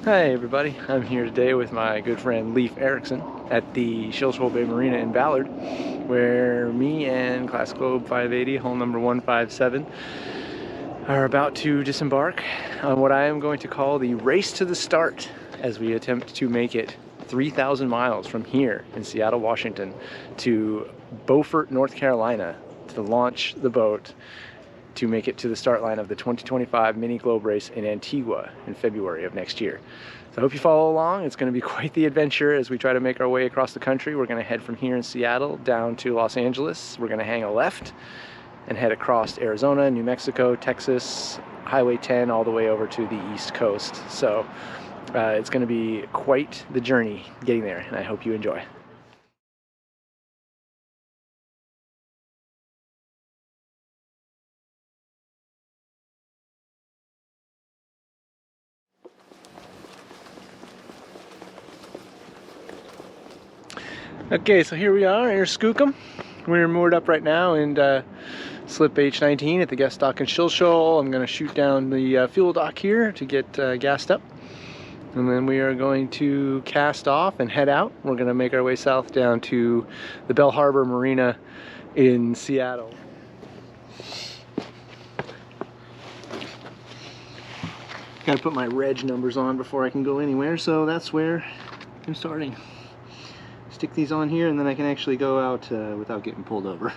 Hi everybody, I'm here today with my good friend Leif Erickson at the Shilshole Bay Marina in Ballard, where me and Class Globe 580, hull number 157, are about to disembark on what I am going to call the race to the start as we attempt to make it 3,000 miles from here in Seattle, Washington to Beaufort, North Carolina to launch the boat to make it to the start line of the 2025 Mini Globe Race in Antigua in February of next year. So I hope you follow along. It's going to be quite the adventure as we try to make our way across the country. We're going to head from here in Seattle down to Los Angeles. We're going to hang a left and head across Arizona, New Mexico, Texas, Highway 10 all the way over to the East Coast. So it's going to be quite the journey getting there, and I hope you enjoy. Okay, so here we are in Skookum. We're moored up right now in slip H19 at the guest dock in Shilshole. I'm going to shoot down the fuel dock here to get gassed up. And then we are going to cast off and head out. We're going to make our way south down to the Bell Harbor Marina in Seattle. Got to put my reg numbers on before I can go anywhere, so that's where I'm starting. Stick these on here and then I can actually go out without getting pulled over.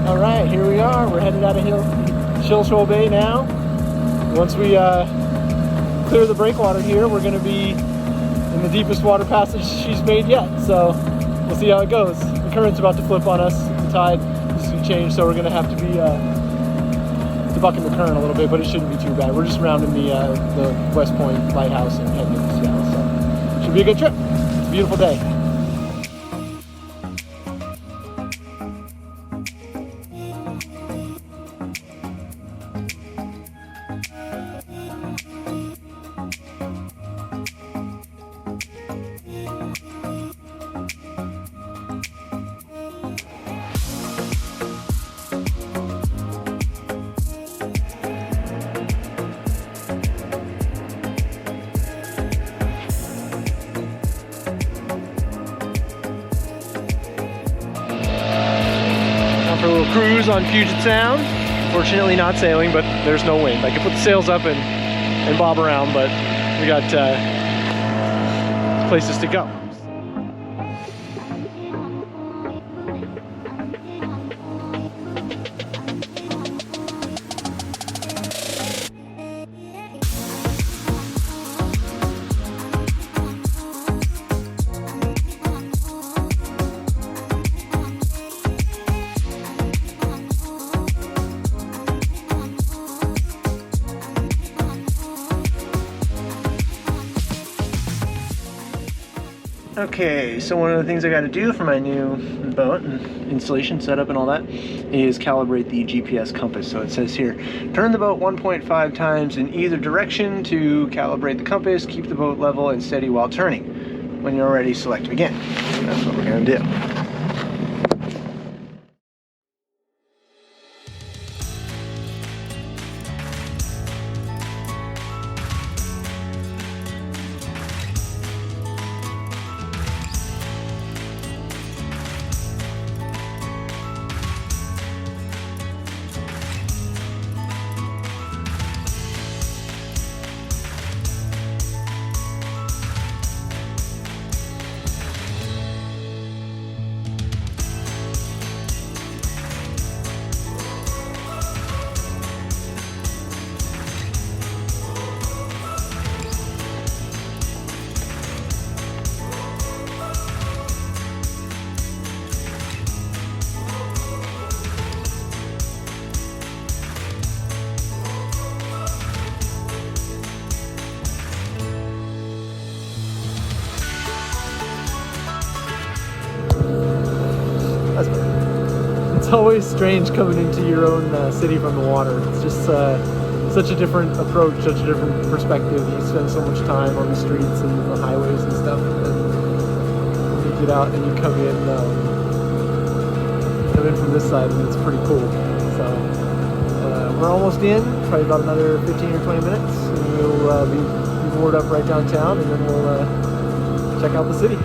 Alright, here we are. We're headed out of Shilshole Bay now. Once we clear the breakwater here, we're going to be in the deepest water passage she's made yet. So we'll see how it goes. The current's about to flip on us. The tide is going to change, so we're going to have to be bucking the current a little bit, but it shouldn't be too bad. We're just rounding the West Point Lighthouse and heading into Seattle, so should be a good trip. It's a beautiful day. For a little cruise on Puget Sound. Fortunately not sailing, but there's no wind. I can put the sails up and bob around, but we got places to go. Okay, so one of the things I got to do for my new boat and installation setup and all that is calibrate the GPS compass. So it says here, turn the boat 1.5 times in either direction to calibrate the compass, keep the boat level and steady while turning. When you're ready, select begin. That's what we're going to do. It's always strange coming into your own city from the water. It's just such a different approach, such a different perspective. You spend so much time on the streets and the highways and stuff, and then you get out and you come in from this side, and it's pretty cool. So we're almost in, probably about another 15 or 20 minutes, and we'll be moored up right downtown, and then we'll check out the city.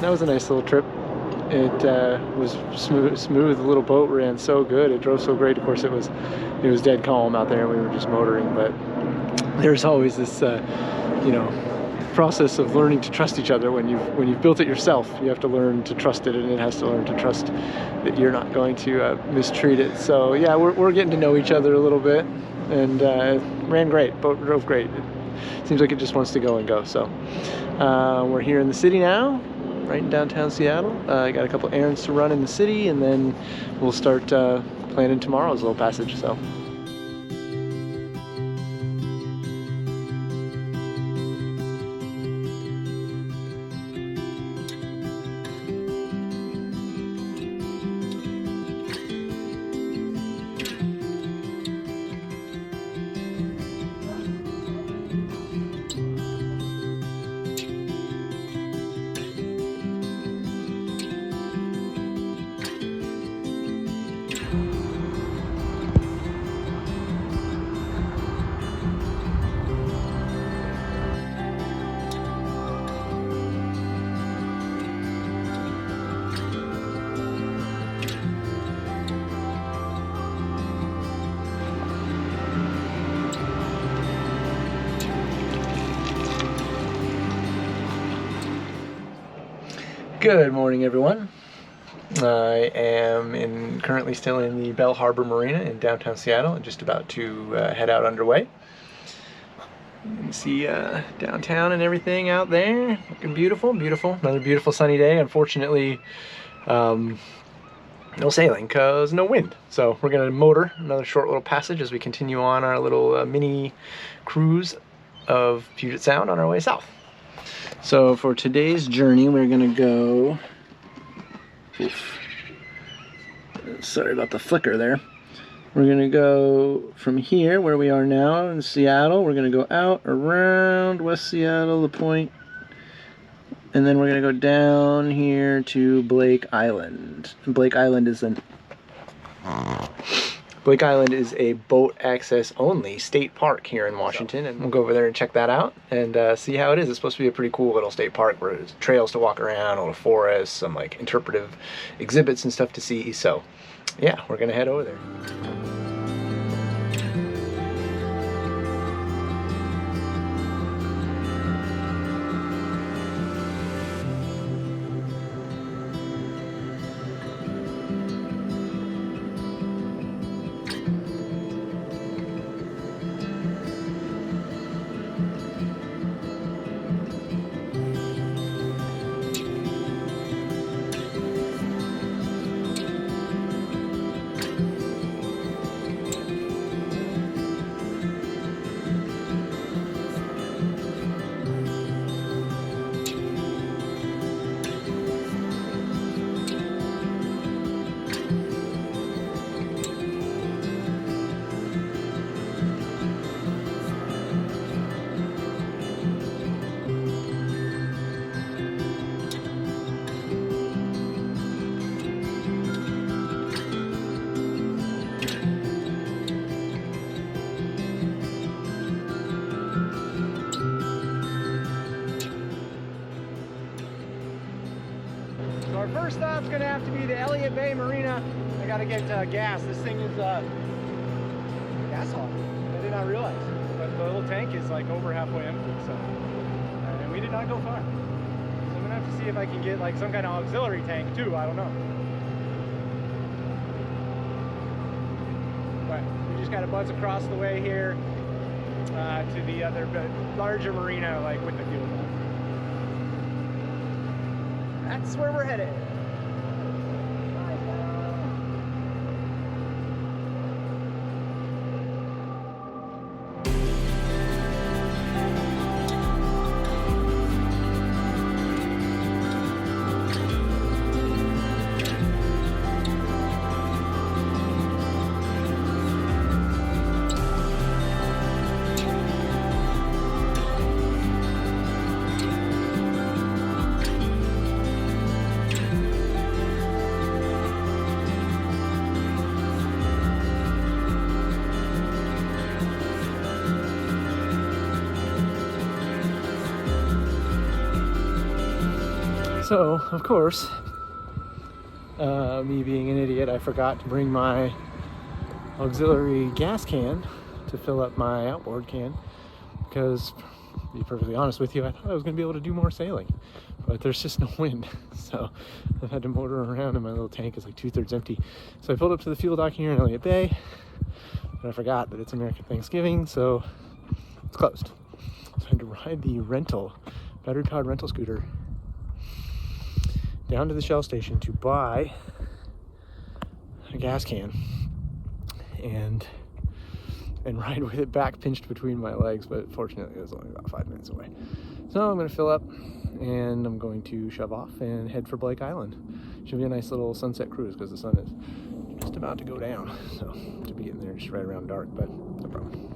That was a nice little trip. It was smooth. The little boat ran so good. It drove so great. Of course, it was dead calm out there, and we were just motoring. But there's always this, process of learning to trust each other. When you've built it yourself, you have to learn to trust it, and it has to learn to trust that you're not going to mistreat it. So yeah, we're getting to know each other a little bit, and ran great. Boat drove great. It seems like it just wants to go and go. So we're here in the city now, right in downtown Seattle. I got a couple errands to run in the city, and then we'll start planning tomorrow's little passage. So. Good morning, everyone. I am currently still in the Bell Harbor Marina in downtown Seattle, and just about to head out underway. You can see downtown and everything out there, looking beautiful, beautiful. Another beautiful sunny day. Unfortunately, no sailing because no wind. So we're gonna motor another short little passage as we continue on our little mini cruise of Puget Sound on our way south. So for today's journey, we're gonna go, sorry about the flicker there. We're gonna go from here, where we are now in Seattle. We're gonna go out around West Seattle, the point, and then we're gonna go down here to Blake Island. Blake Island is a boat access only state park here in Washington, and we'll go over there and check that out and see how it is. It's supposed to be a pretty cool little state park where there's trails to walk around, a little forest, some like interpretive exhibits and stuff to see. So yeah, we're gonna head over there. gonna have to be the Elliott Bay Marina. I gotta get gas. This thing is gas hog. I did not realize. But the little tank is like over halfway empty, so. And we did not go far. So I'm gonna have to see if I can get like some kind of auxiliary tank too. I don't know. But we just gotta buzz across the way here to the other larger marina, like with the fuel dock. That's where we're headed. So, of course, me being an idiot, I forgot to bring my auxiliary gas can to fill up my outboard can because, to be perfectly honest with you, I thought I was going to be able to do more sailing, but there's just no wind. So I've had to motor around and my little tank is like 2/3 empty. So I pulled up to the fuel dock here in Elliott Bay, but I forgot that it's American Thanksgiving, so it's closed. So I had to ride the battery-powered rental scooter down to the Shell station to buy a gas can and ride with it back pinched between my legs, but fortunately it was only about 5 minutes away. So I'm going to fill up and I'm going to shove off and head for Blake Island. Should be a nice little sunset cruise because the sun is just about to go down, so to be getting there just right around dark, but no problem.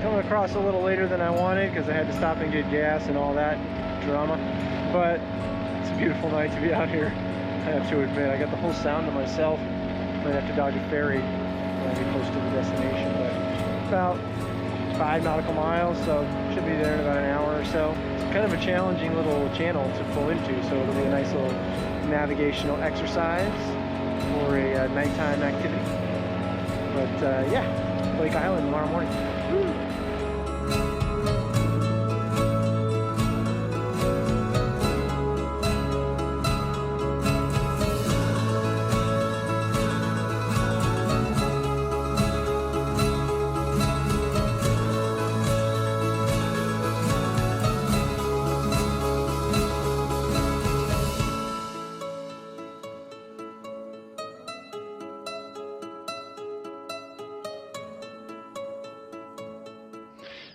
Coming across a little later than I wanted because I had to stop and get gas and all that drama, but it's a beautiful night to be out here. I have to admit, I got the whole sound to myself. Might have to dodge a ferry when I get close to the destination, but about 5 nautical miles, so should be there in about an hour or so. It's kind of a challenging little channel to pull into, so it'll be a nice little navigational exercise for a nighttime activity. But yeah, Blake Island tomorrow morning. Woo!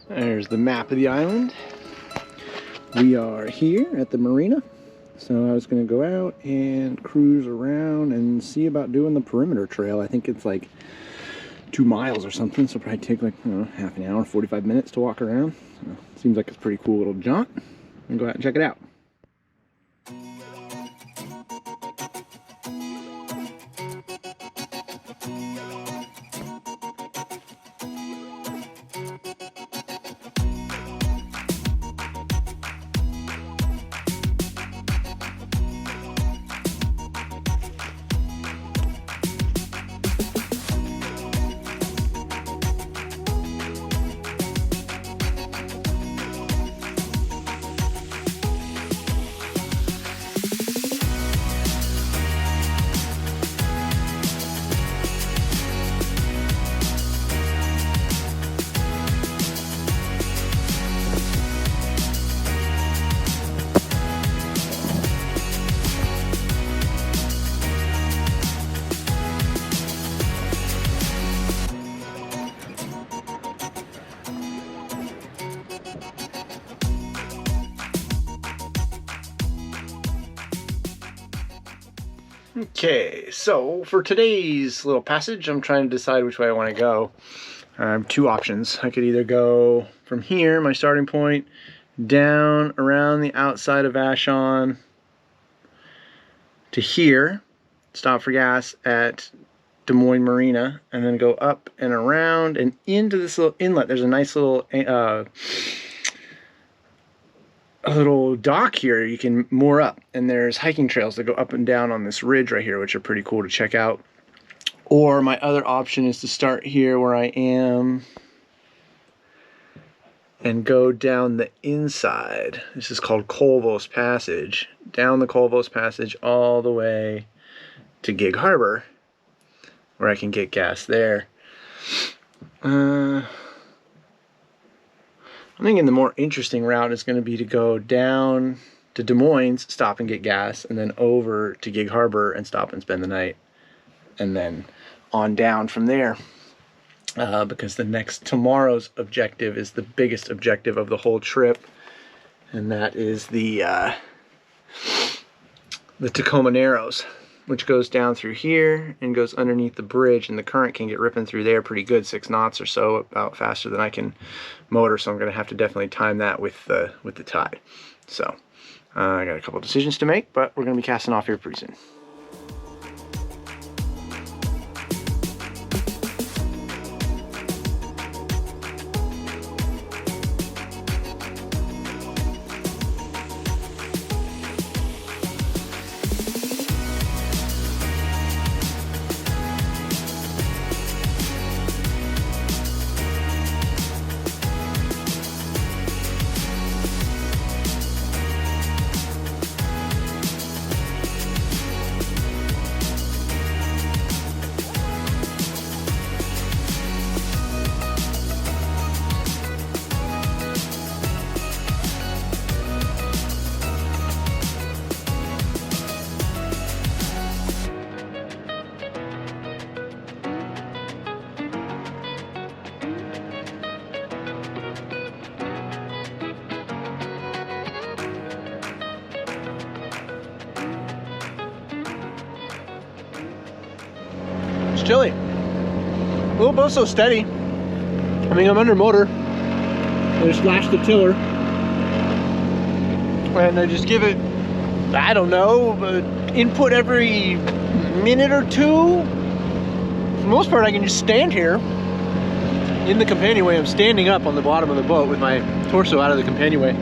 There's the map of the island. We are here at the marina. So I was going to go out and cruise around and see about doing the perimeter trail. I think it's like 2 miles or something, so probably take like, I don't know, half an hour, 45 minutes to walk around. So, seems like it's a pretty cool little jaunt. And go out and check it out. Okay, so for today's little passage, I'm trying to decide which way I want to go. I have 2 options. I could either go from here, my starting point, down around the outside of Vashon to here, stop for gas at Des Moines Marina, and then go up and around and into this little inlet. There's a nice little a little dock here you can moor up, and there's hiking trails that go up and down on this ridge right here, which are pretty cool to check out. Or my other option is to start here where I am and go down the inside. This is called Colvos Passage. Down the Colvos Passage all the way to Gig Harbor, where I can get gas there. I'm thinking the more interesting route is going to be to go down to Des Moines, stop and get gas, and then over to Gig Harbor and stop and spend the night, and then on down from there. Because tomorrow's objective is the biggest objective of the whole trip, and that is the Tacoma Narrows, which goes down through here and goes underneath the bridge, and the current can get ripping through there pretty good, 6 knots or so, about faster than I can motor, so I'm going to have to definitely time that with the tide. So I got a couple decisions to make, but we're going to be casting off here pretty soon. It's chilly. A little boat so steady. I mean, I'm under motor. I just flash the tiller. And I just give it, I don't know, input every minute or 2. For the most part, I can just stand here in the companionway. I'm standing up on the bottom of the boat with my torso out of the companionway.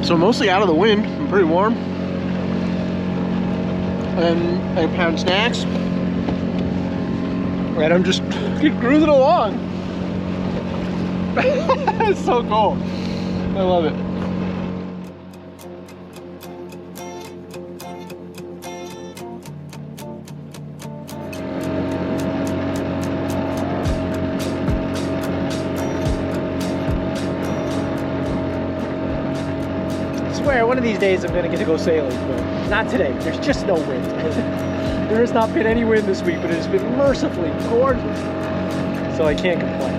So mostly out of the wind. I'm pretty warm. And I pound snacks, and I'm just cruising along. It's so cool. I love it. I swear, one of these days I'm gonna get to go sailing, but not today. There's just no wind. There has not been any wind this week, but it has been mercifully gorgeous. So I can't complain.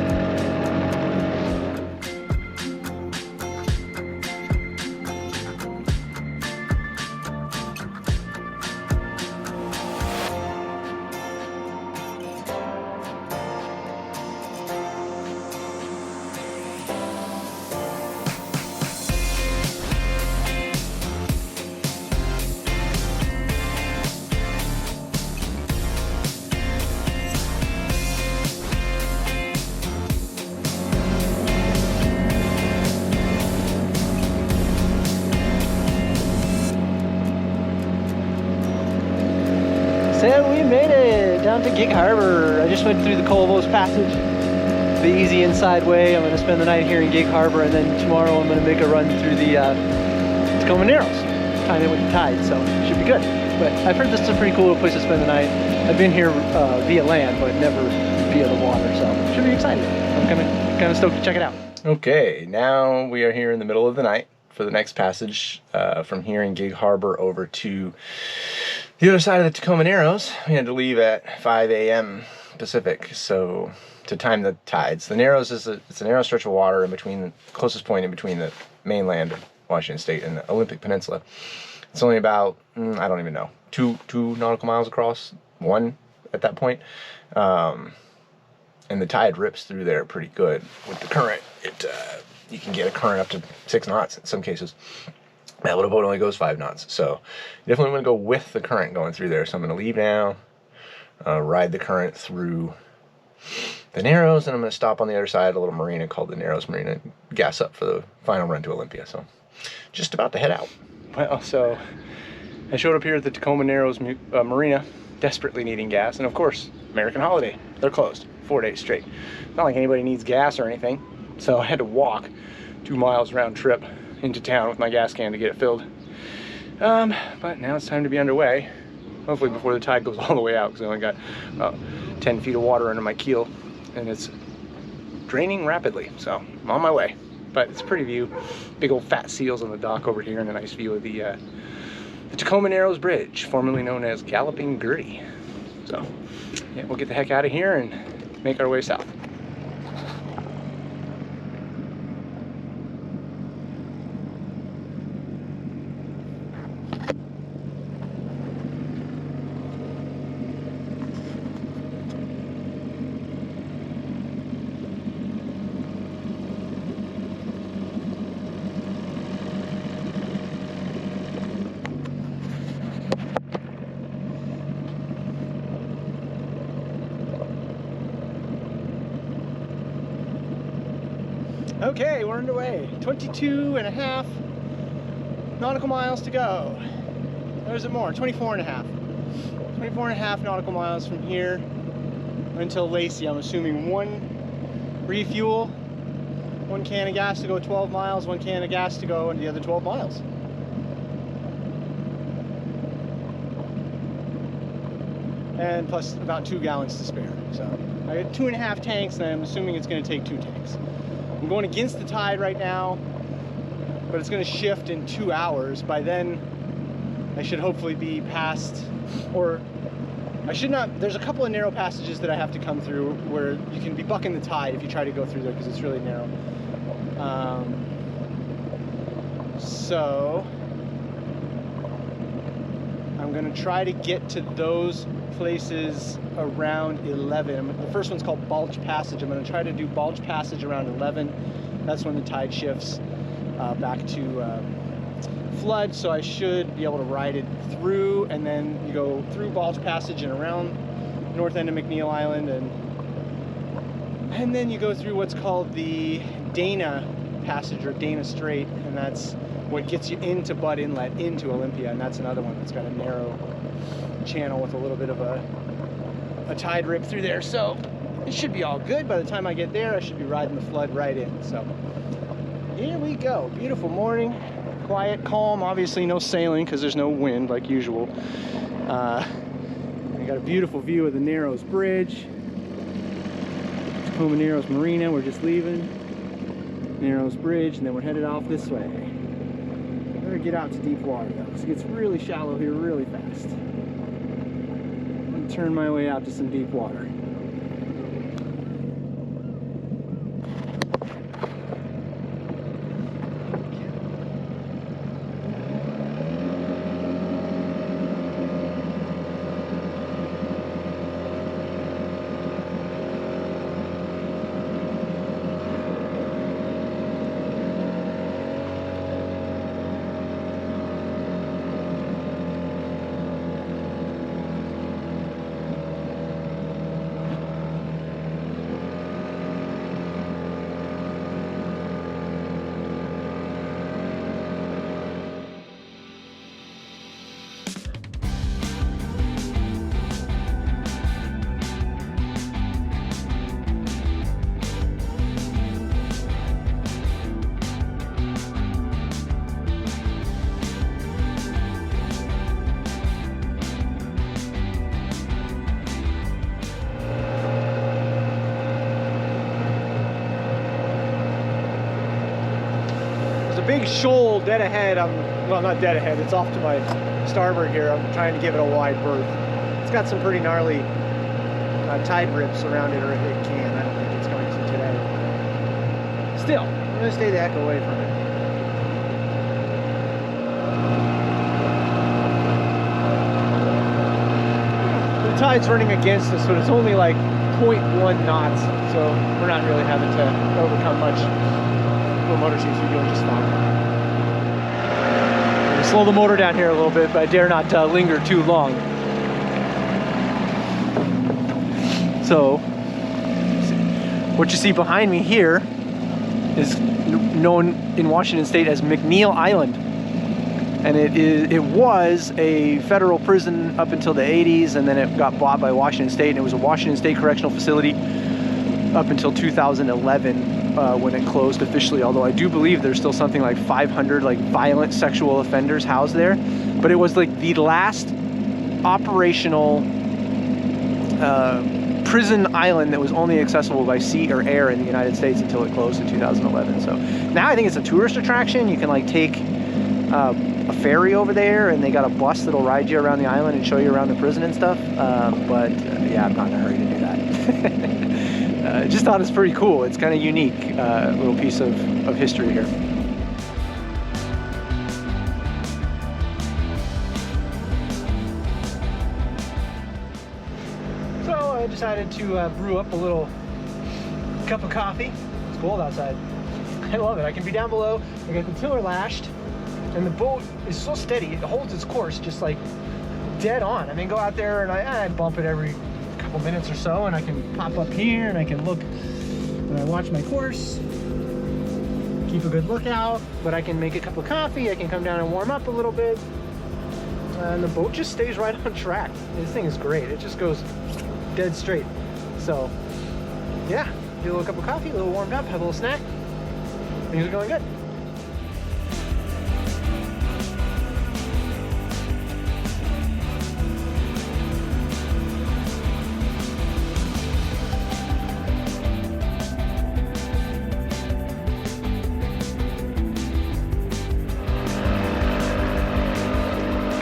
we made it down to Gig Harbor. I just went through the Colvos Passage, the easy inside way. I'm going to spend the night here in Gig Harbor, and then tomorrow I'm going to make a run through the Tacoma Narrows, time in with the tide, so it should be good. But I've heard this is a pretty cool place to spend the night. I've been here via land, but never via the water, so it should be exciting. I'm kind of stoked to check it out. Okay, now we are here in the middle of the night for the next passage from here in Gig Harbor over to the other side of the Tacoma Narrows. We had to leave at 5 a.m. Pacific, so to time the tides. The Narrows it's a narrow stretch of water in between the closest point in between the mainland of Washington State and the Olympic Peninsula. It's only about I don't even know, two nautical miles across, one at that point. And the tide rips through there pretty good with the current. You can get a current up to 6 knots in some cases. That little boat only goes 5 knots, so you definitely want to go with the current going through there. So I'm going to leave now, ride the current through the Narrows, and I'm going to stop on the other side at a little marina called the Narrows Marina, gas up for the final run to Olympia. So just about to head out. Well, so I showed up here at the Tacoma Narrows Marina, desperately needing gas, and of course, American holiday, they're closed 4 days straight. It's not like anybody needs gas or anything, so I had to walk 2 miles round trip into town with my gas can to get it filled. But now it's time to be underway, hopefully before the tide goes all the way out, because I only got about 10 feet of water under my keel, and it's draining rapidly, so I'm on my way. But it's a pretty view. Big old fat seals on the dock over here, and a nice view of the Tacoma Narrows Bridge, formerly known as Galloping Gertie. So yeah, we'll get the heck out of here and make our way south. Okay, we're underway. 22.5 nautical miles to go. Or is it more? 24.5. 24.5 nautical miles from here until Lacey. I'm assuming 1 refuel, 1 can of gas to go 12 miles, 1 can of gas to go and the other 12 miles. And plus about 2 gallons to spare. So I got 2.5 tanks, and I'm assuming it's going to take 2 tanks. I'm going against the tide right now, but it's going to shift in 2 hours. By then, I should hopefully be past, or I should not. There's a couple of narrow passages that I have to come through where you can be bucking the tide if you try to go through there because it's really narrow. So I'm going to try to get to those places around 11. The first one's called Bulge Passage. I'm going to try to do Bulge Passage around 11. That's when the tide shifts back to flood, so I should be able to ride it through, and then you go through Bulge Passage and around north end of McNeil Island, and then you go through what's called the Dana Passage or Dana Strait, and that's what gets you into Butt Inlet into Olympia, and that's another one that's got a narrow channel with a little bit of a tide rip through there. So it should be all good. By the time I get there, I should be riding the flood right in. So here we go. Beautiful morning, quiet, calm. Obviously no sailing because there's no wind like usual. I got a beautiful view of the Narrows Bridge, Tacoma Narrows Marina. We're just leaving Narrows Bridge, and then we're headed off this way. Better get out to deep water though, because it gets really shallow here really fast. Turn my way out to some deep water. big shoal dead ahead. Well, not dead ahead, it's off to my starboard here. I'm trying to give it a wide berth. It's got some pretty gnarly tide rips around it, or it can. I don't think it's going to today. Still, I'm going to stay the heck away from it. The tide's running against us, but it's only like 0.1 knots, so we're not really having to overcome much. The motor seems to be doing just fine. I'm going to slow the motor down here a little bit, but I dare not linger too long. So, what you see behind me here is known in Washington State as McNeil Island. And it was a federal prison up until the 80s, and then it got bought by Washington State, and it was a Washington State Correctional Facility up until 2011 when it closed officially, although I do believe there's still something like 500 like violent sexual offenders housed there. But it was like the last operational prison island that was only accessible by sea or air in the United States until it closed in 2011. So now I think it's a tourist attraction. You can like take a ferry over there, and they got a bus that'll ride you around the island and show you around the prison and stuff. Yeah, I'm not in a hurry to do that. Just thought it's pretty cool. It's kind of unique, little piece of history here. So I decided to brew up a little cup of coffee. It's cold outside. I love it. I can be down below. I got the tiller lashed, and the boat is so steady. It holds its course just like dead on. I mean, go out there and I bump it every couple minutes or so, and I can pop up here and I can look and I watch my course, keep a good lookout, but I can make a cup of coffee, I can come down and warm up a little bit, and the boat just stays right on track. This thing is great. It just goes dead straight. So yeah, get a little cup of coffee, a little warmed up, have a little snack. Things are going good.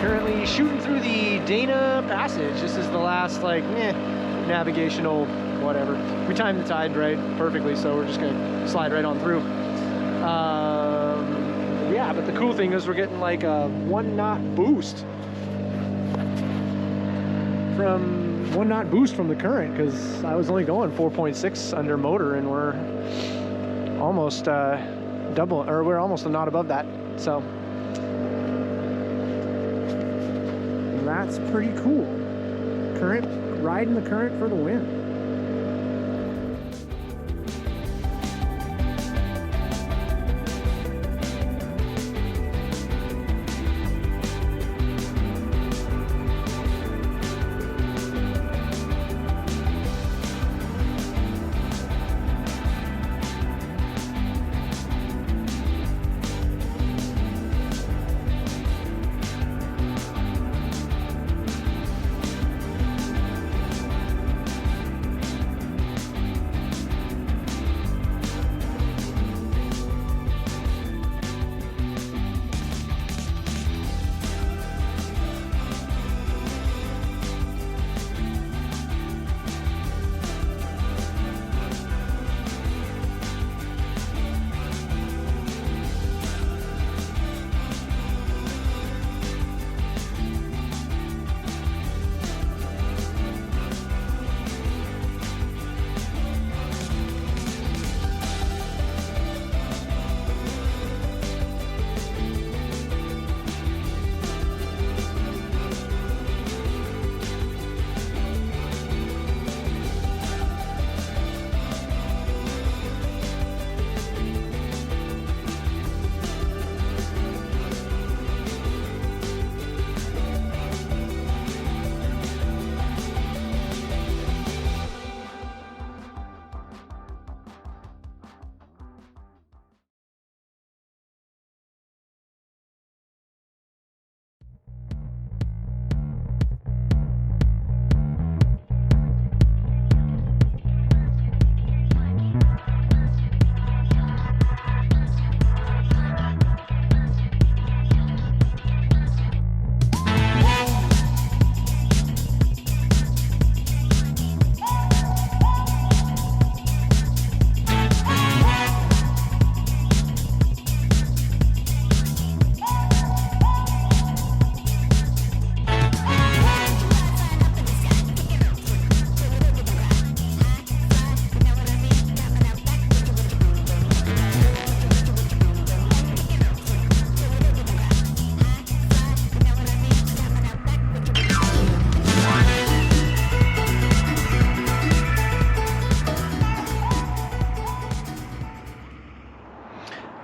Currently shooting through the Dana Passage. This is the last like navigational whatever. We timed the tide right perfectly, so we're just gonna slide right on through. Yeah, but the cool thing is we're getting like a 1 knot boost from the current, because I was only going 4.6 under motor, and we're almost double, or we're almost a knot above that. So that's pretty cool. Riding the current for the win.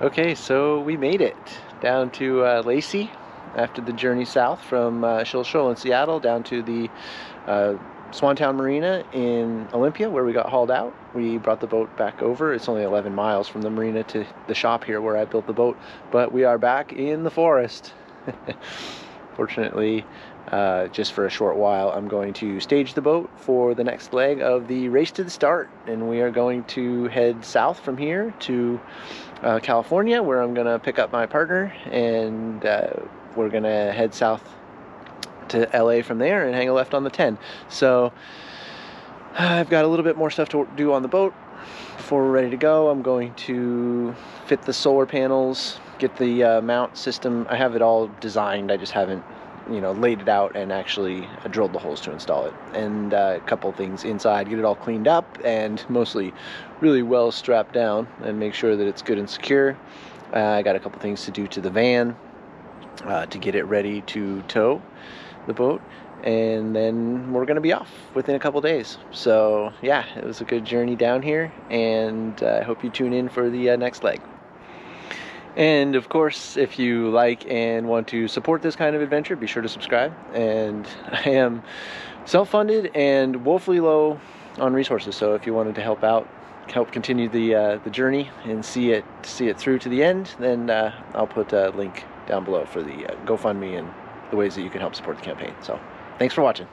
Okay, so we made it down to Lacey after the journey south from Shill Shoal in Seattle down to the Swantown Marina in Olympia, where we got hauled out. We brought the boat back over. It's only 11 miles from the marina to the shop here where I built the boat, but we are back in the forest. Fortunately, just for a short while, I'm going to stage the boat for the next leg of the race to the start, and we are going to head south from here to California, where I'm gonna pick up my partner, and we're gonna head south to LA from there and hang a left on the 10. So I've got a little bit more stuff to do on the boat before we're ready to go. I'm going to fit the solar panels, get the mount system. I have it all designed, I just haven't, you know, laid it out and actually drilled the holes to install it. And a couple things inside, get it all cleaned up and mostly really well strapped down and make sure that it's good and secure. I got a couple things to do to the van to get it ready to tow the boat, and then we're gonna be off within a couple days. So yeah, it was a good journey down here, and I hope you tune in for the next leg. And of course, if you like and want to support this kind of adventure, be sure to subscribe. And I am self-funded and woefully low on resources, so if you wanted to help out, help continue the journey and see it through to the end, then I'll put a link down below for the GoFundMe and the ways that you can help support the campaign. So thanks for watching.